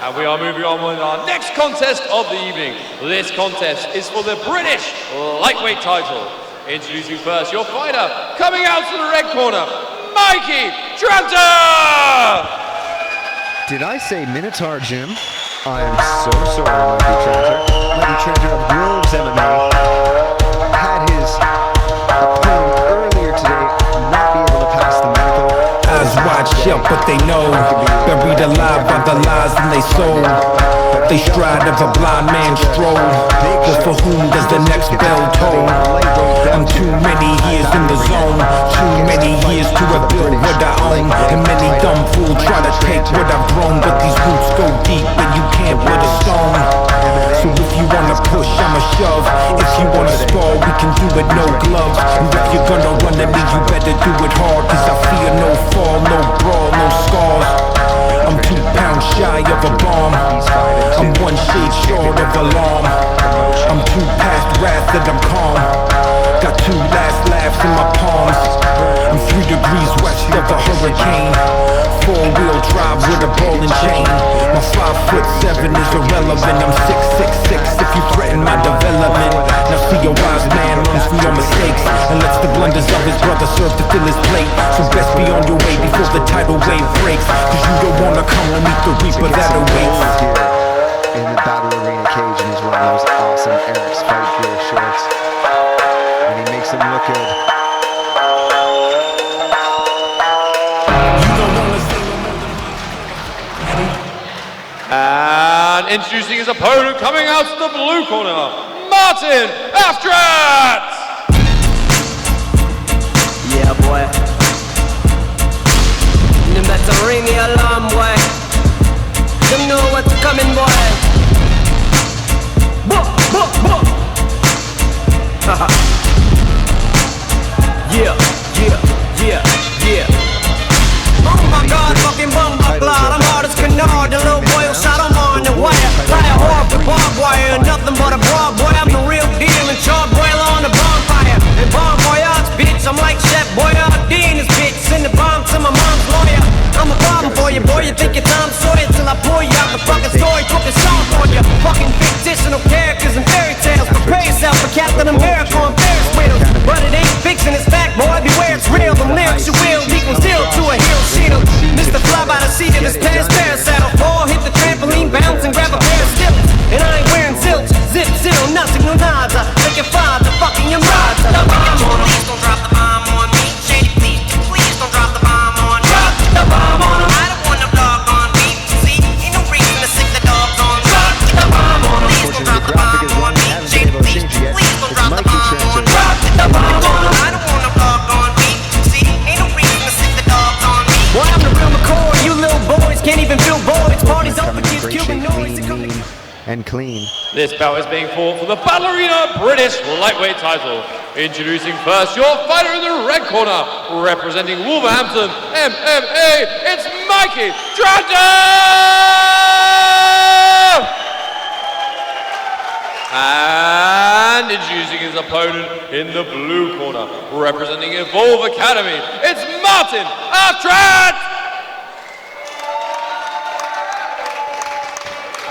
And we are moving on with our next contest of the evening. This contest is for the British lightweight title. Introducing first your fighter, coming out to the red corner, Mikey Tranter! Did I say Minotaur, Jim? I am so sorry, Mikey Tranter. Mikey Tranter of Groves MMA had his opponent earlier today not be able to pass the medical. Eyes wide shut, but they know. Buried alive by the lies in they soul. They stride of a blind man's stroll. But for whom does the next bell toll? I'm too many years in the zone. Too many years to have built what I own. And many dumb fools try to take what I've grown. But these roots go deep and you can't put a stone. So if you wanna push, I'ma shove. If you wanna spar, we can do it no gloves. And if you're gonna run at me, you better do it hard. Cause I fear no fall, no brawl, no scars. I'm 2 pounds shy of a bomb. I'm 1 shade short of alarm. I'm too past wrath that I'm calm. Got 2 last laughs in my palms. I'm 3 degrees west of a hurricane. 4-wheel drive with a ball and chain. My 5'7" is irrelevant. I'm 6'6" if you threaten my development. Now see a wise man learns from your mistakes and lets the blunders of his brother serve to fill his plate. So best be on your way before the tidal wave breaks. Cause you don't wanna come and meet the reaper that awaits. In the battle arena cage, and he's wearing those awesome Eric's Fight Gear shorts. And he makes them look good. And introducing his opponent, coming out to the blue corner, Martin Afret! Yeah, boy. You better ring the alarm, boy. You know what's coming, boy. Book, book, book. Haha. Yeah, yeah, yeah, yeah. Oh my God, fucking bumper cloud. I'm hard as canard. The little boy who shot him on the wire. Fly a whore for barbed wire. Nothing but a broad boy. I'm the real deal and charbroiler on the bonfire. And bon voyage, bitch. I'm like Chef Boyardee in this bitch. Send the bomb to my mom's lawyer. I'm a problem for you, boy. You think you're Tom Sawyer till I pull you out the fucking story. Put the song on you. Fucking fictional characters and fairy tales. Prepare yourself for Captain America on Ferris wheels. But it ain't fiction, it's fact, boy. Beware, it's real. The lyrics you will equal still to a hero shield. Mr. Fly by the seat of his pants parasaddle. Fall, hit the trampoline, bounce and grab a pair of stilts. And I ain't wearing zilch. Zip, zero, nothing, no nada. Make your father fucking your mother. The bomb on him. Please don't drop the bomb on me. Shady, please don't drop the bomb on me. Drop the bomb on him. I don't want no dog on me. See, ain't no reason to sick the dogs on me. Drop the bomb on him. Please don't drop the bomb on me. Shady, please don't drop the bomb on me. Drop the bomb on him. I don't want no dog on me. See, ain't no reason to sick the dogs on me. Boy, I'm the real McCoy. You little boys can't even feel voids. Parties over, kids Cuban noise. And clean. This bout is being fought for the Battle Arena British lightweight title. Introducing first your fighter in the red corner, representing Wolverhampton MMA, it's Mikey Tranter! And introducing his opponent in the blue corner, representing Evolve Academy, it's Martin Afret!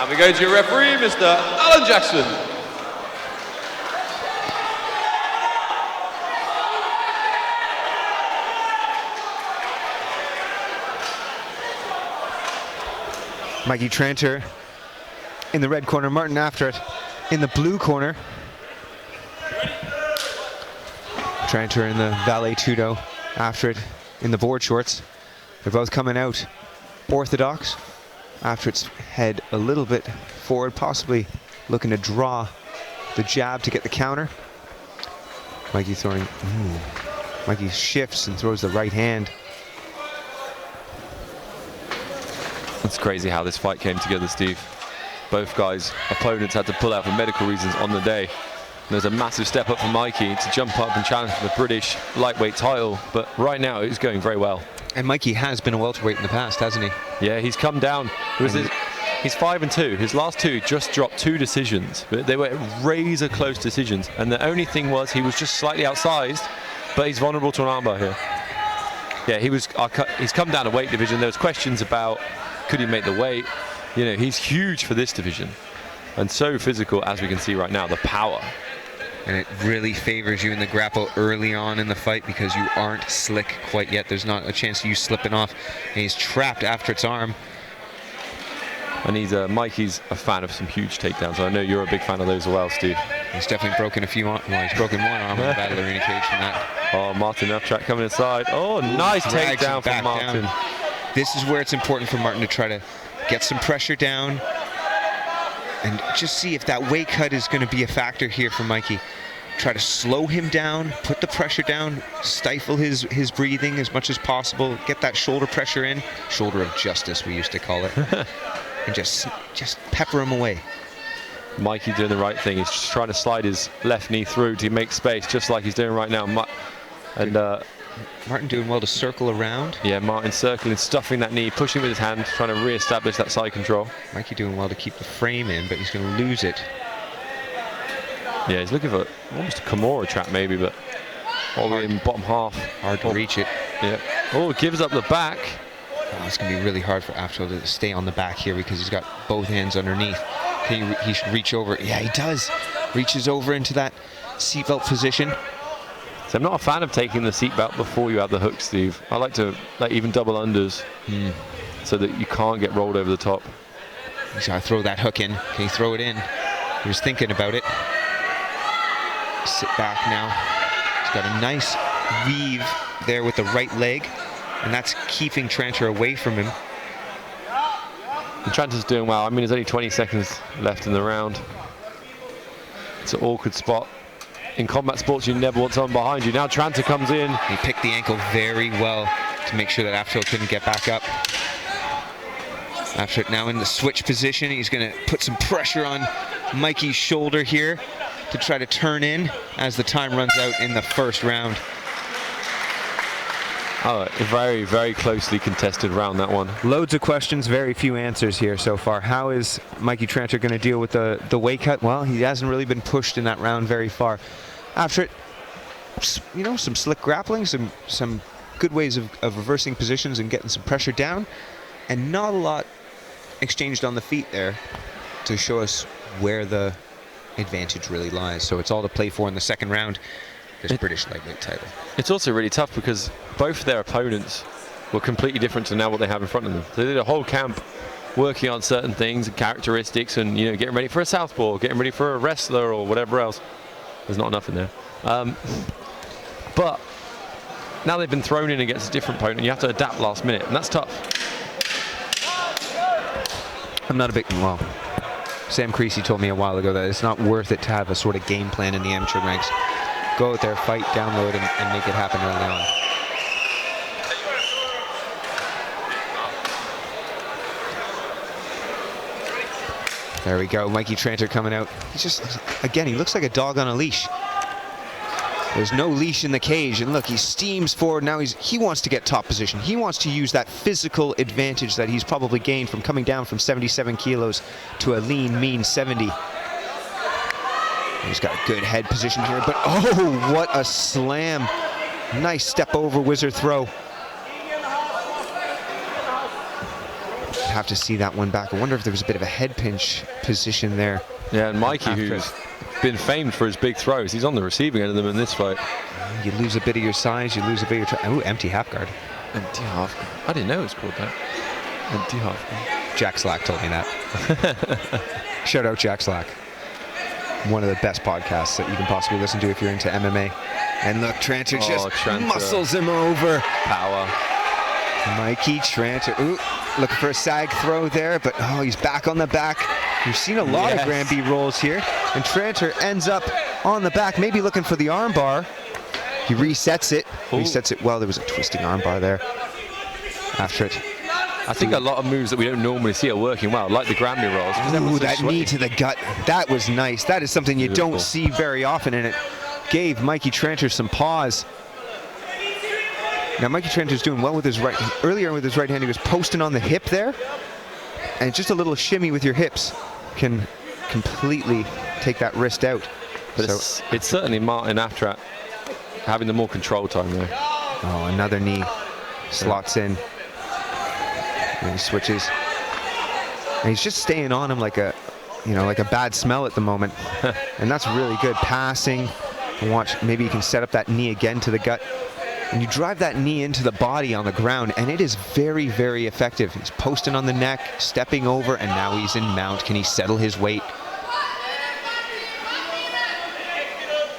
And we go to your referee, Mr. Alan Jackson. Mikey Tranter in the red corner, Martin Afret in the blue corner. Tranter in the valet tudo, Afret in the board shorts. They're both coming out orthodox. Afret's head a little bit forward, possibly looking to draw the jab to get the counter. Mikey throwing, Mikey shifts and throws the right hand. It's crazy how this fight came together, Steve. Both guys' opponents had to pull out for medical reasons on the day. There's a massive step up for Mikey to jump up and challenge for the British lightweight title, but right now it's going very well. And Mikey has been a welterweight in the past, hasn't he? Yeah, he's come down. He's 5-2. His last 2 just dropped 2 decisions, but they were razor close decisions. And the only thing was he was just slightly outsized, but he's vulnerable to an armbar here. Yeah, he's come down a weight division. There was questions about could he make the weight. You know, he's huge for this division and so physical, as we can see right now, the power. And it really favors you in the grapple early on in the fight because you aren't slick quite yet. There's not a chance of you slipping off. And he's trapped after its arm. And Mikey's a fan of some huge takedowns. I know you're a big fan of those as well, Steve. He's definitely broken a few arms. Well, he's broken one arm in the Battle Arena cage from that. Oh, Martin Afret coming inside. Oh, nice takedown from Martin. Down. This is where it's important for Martin to try to get some pressure down and just see if that weight cut is going to be a factor here for Mikey. Try to slow him down, put the pressure down, stifle his breathing as much as possible, get that shoulder pressure in. Shoulder of justice, we used to call it. And just pepper him away. Mikey doing the right thing. He's just trying to slide his left knee through to make space, just like he's doing right now. And Martin doing well to circle around. Yeah, Martin circling, stuffing that knee, pushing with his hand, trying to re-establish that side control. Mikey doing well to keep the frame in, but he's going to lose it. Yeah, he's looking for almost a Kimura trap maybe, but all the way in bottom half. Hard to reach it. Yeah. Oh, gives up the back. Oh, it's going to be really hard for Afret to stay on the back here because he's got both hands underneath. He should reach over. Yeah, he does. Reaches over into that seatbelt position. So I'm not a fan of taking the seatbelt before you have the hook, Steve. I like to even double unders so that you can't get rolled over the top. He's got to throw that hook in. Can he throw it in? He was thinking about it. Sit back now. He's got a nice weave there with the right leg, and that's keeping Tranter away from him. And Tranter's doing well. I mean, there's only 20 seconds left in the round. It's an awkward spot. In combat sports, you never want someone behind you. Now Tranter comes in. He picked the ankle very well to make sure that Afret couldn't get back up. Afret now in the switch position. He's going to put some pressure on Mikey's shoulder here to try to turn in as the time runs out in the first round. Oh, a very, very closely contested round, that one. Loads of questions, very few answers here so far. How is Mikey Tranter going to deal with the weight cut? Well, he hasn't really been pushed in that round very far. After it, you know, some slick grappling, some good ways of reversing positions and getting some pressure down, and not a lot exchanged on the feet there to show us where the advantage really lies. So it's all to play for in the second round, this British lightweight title. It's also really tough because both their opponents were completely different to now what they have in front of them. They did a whole camp working on certain things and characteristics and, you know, getting ready for a southpaw, getting ready for a wrestler or whatever else. There's not enough in there. But now they've been thrown in against a different opponent. You have to adapt last minute, and that's tough. I'm not a big, well, Sam Creasy told me a while ago that it's not worth it to have a sort of game plan in the amateur ranks. Go out there, fight, download, and make it happen early on. There we go, Mikey Tranter coming out. He's just, again, he looks like a dog on a leash. There's no leash in the cage, and look, he steams forward. Now he wants to get top position. He wants to use that physical advantage that he's probably gained from coming down from 77 kilos to a lean, mean 70. He's got a good head position here, but oh, what a slam. Nice step over wizard throw. Have to see that one back. I wonder if there was a bit of a head pinch position there. Yeah, and Mikey, who's been famed for his big throws, he's on the receiving end of them in this fight. You lose a bit of your size, you lose a bit of your... Ooh, empty half guard. Empty half guard. I didn't know it was called that. Empty half guard. Jack Slack told me that. Shout out Jack Slack. One of the best podcasts that you can possibly listen to if you're into MMA. And look, Tranter just muscles him over. Power. Mikey Tranter. Ooh, looking for a sag throw there, but oh, he's back on the back. We've seen a lot of Granby rolls here, and Tranter ends up on the back, maybe looking for the arm bar. He resets it. Resets it well. There was a twisting arm bar there. After it. I think a lot of moves that we don't normally see are working well, like the Granby rolls. Ooh, that knee to the gut. That was nice. That is something you don't see very often, and it gave Mikey Tranter some pause. Now, Mikey Tranter's doing well with his right. Earlier with his right hand, he was posting on the hip there, and just a little shimmy with your hips can completely take that wrist out. But it's certainly Martin Afret having the more control time there. Oh, another knee slots in. And he switches. And he's just staying on him like a, like a bad smell at the moment. And that's really good passing. And watch, maybe you can set up that knee again to the gut. And you drive that knee into the body on the ground, and it is very, very effective. He's posting on the neck, stepping over, and now he's in mount. Can he settle his weight?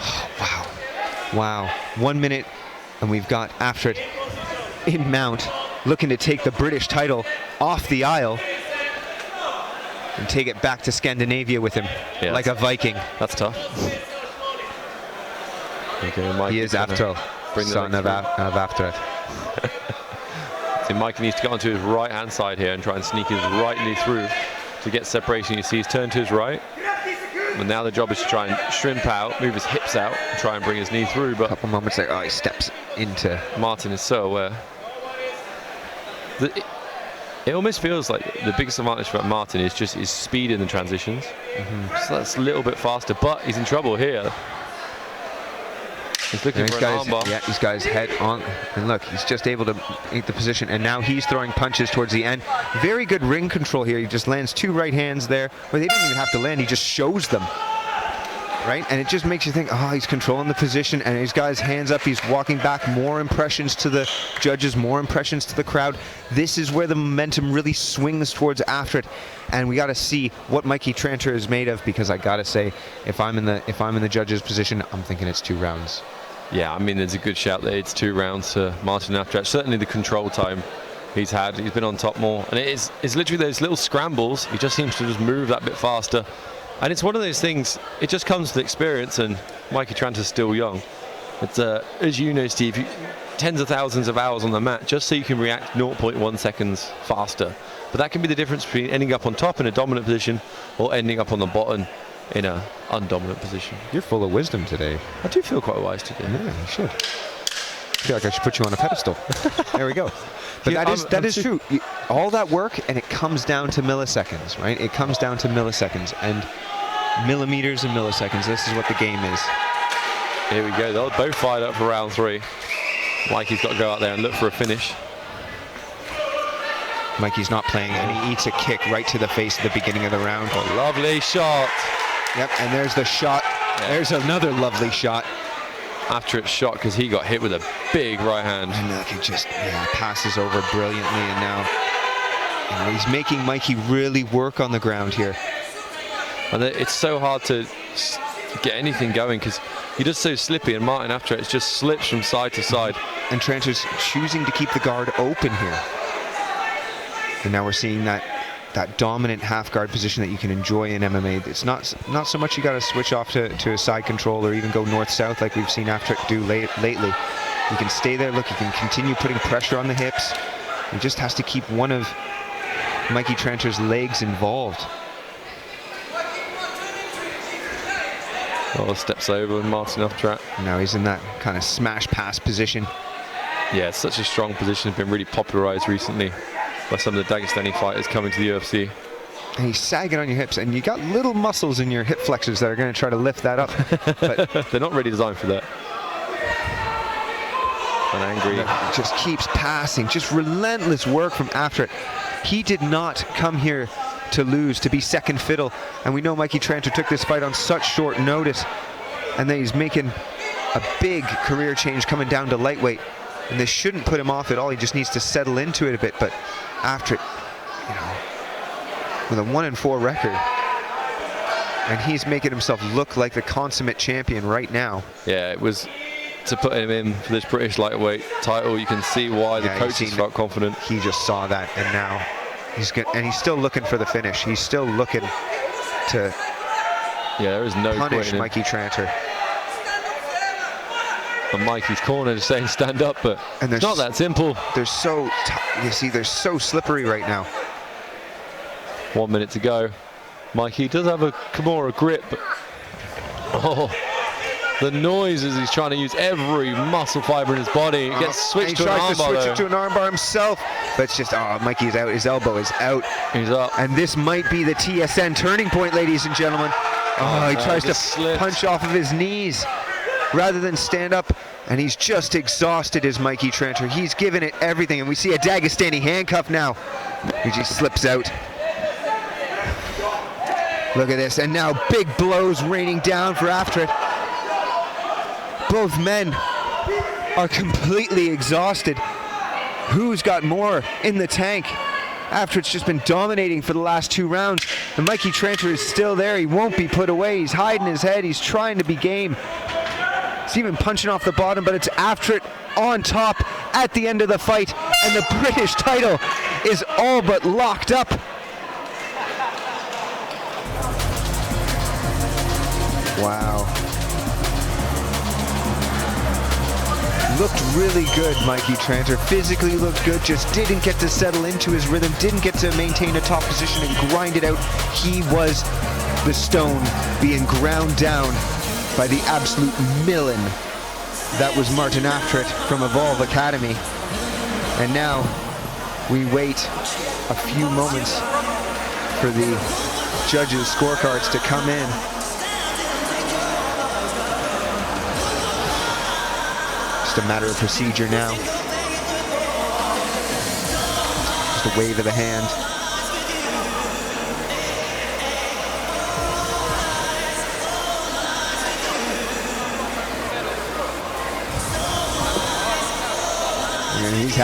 Oh, wow. 1 minute, and we've got Afret in mount, looking to take the British title off the aisle and take it back to Scandinavia with him, like a Viking. That's tough. Okay, Mike, he is Afret, son of Afret. So Mike needs to get onto his right-hand side here and try and sneak his right knee through to get separation. You see he's turned to his right. And now the job is to try and shrimp out, move his hips out, and try and bring his knee through. But a couple moments later, he steps into. Martin is so aware. It almost feels like the biggest advantage for Martin is just his speed in the transitions. So that's a little bit faster, but he's in trouble here. He's looking for an armbar. Yeah, he's got his head on, and look, he's just able to eat the position, and now he's throwing punches towards the end. Very good ring control here. He just lands 2 right hands there, where they don't even have to land. He just shows them, right? And it just makes you think, oh, he's controlling the position, and he's got his hands up. He's walking back. More impressions to the judges, more impressions to the crowd. This is where the momentum really swings towards Afret, and we got to see what Mikey Tranter is made of, because I got to say, if I'm in the judges' position, I'm thinking it's 2 rounds. Yeah, I mean, there's a good shout there. It's 2 rounds to Martin Afret. Certainly the control time he's had. He's been on top more. And it's literally those little scrambles. He just seems to just move that bit faster. And it's one of those things, it just comes with experience, and Mikey Tranter's still young. It's, as you know, Steve, tens of thousands of hours on the mat just so you can react 0.1 seconds faster. But that can be the difference between ending up on top in a dominant position or ending up on the bottom in a undominant position. You're full of wisdom today. I do feel quite wise today. Yeah, you should. I feel like I should put you on a pedestal. There we go. But that is true. All that work, and it comes down to milliseconds, right? It comes down to milliseconds and millimeters and milliseconds. This is what the game is. Here we go. They'll both fired up for round 3. Mikey's got to go out there and look for a finish. Mikey's not playing, and he eats a kick right to the face at the beginning of the round. Oh, lovely shot. Yep, and there's the shot. Yeah. There's another lovely shot. After it's shot, because he got hit with a big right hand. And he just passes over brilliantly, and now he's making Mikey really work on the ground here. And it's so hard to get anything going because he does so slippy, and Martin Afret it just slips from side to side. And Tranter's choosing to keep the guard open here. And now we're seeing that dominant half guard position that you can enjoy in MMA. It's not so much you got to switch off to a side control or even go north-south like we've seen Afret do lately. You can stay there. Look, you can continue putting pressure on the hips. He just has to keep one of Mikey Tranter's legs involved. Oh, steps over Martin Afret. Now he's in that kind of smash pass position. Yeah, it's such a strong position. It's been really popularized recently by some of the Dagestani fighters coming to the UFC. And he's sagging on your hips, and you got little muscles in your hip flexors that are going to try to lift that up. But they're not really designed for that. And angry. Just keeps passing. Just relentless work from Afret. He did not come here to lose, to be second fiddle. And we know Mikey Tranter took this fight on such short notice. And then he's making a big career change coming down to lightweight. And this shouldn't put him off at all. He just needs to settle into it a bit. But Afret, with a 1-4 record, and he's making himself look like the consummate champion right now. Yeah, it was to put him in for this British lightweight title. You can see why the coaches felt confident. He just saw that, and now he's good, and he's still looking for the finish. He's still looking to there is no punish Mikey Tranter. And Mikey's corner is saying stand up, but it's not that simple. They're so, they're so slippery right now. 1 minute to go. Mikey does have a Kimura grip, but the noise as he's trying to use every muscle fiber in his body. It gets switched to an armbar. He tries to switch it to an armbar himself, but it's just, Mikey's out. His elbow is out. He's up. And this might be the TSN turning point, ladies and gentlemen. He tries to punch off of his knees rather than stand up, and he's just exhausted as Mikey Tranter. He's given it everything, and we see a Dagestani handcuff now. He just slips out. Look at this, and now big blows raining down for Afret. Both men are completely exhausted. Who's got more in the tank? Afret's just been dominating for the last 2 rounds. And Mikey Tranter is still there. He won't be put away. He's hiding his head. He's trying to be game. He's even punching off the bottom, but it's Afret on top at the end of the fight. And the British title is all but locked up. Wow. Looked really good, Mikey Tranter. Physically looked good, just didn't get to settle into his rhythm, didn't get to maintain a top position and grind it out. He was the stone being ground down by the absolute million that was Martin Afret from Evolve Academy. And now we wait a few moments for the judges' scorecards to come in. Just a matter of procedure now. Just a wave of the hand. And he's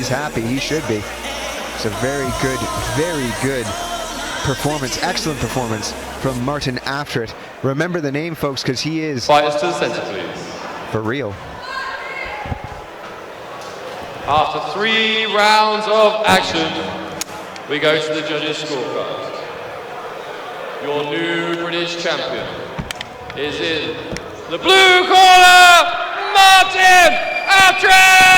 happy, he should be. It's a very good performance, excellent performance from Martin Afret. Remember the name, folks, because he is... Fighters to the center, please. For real. After 3 rounds of action, we go to the judges' scorecard. Your new British champion is in the blue corner, Martin Afret!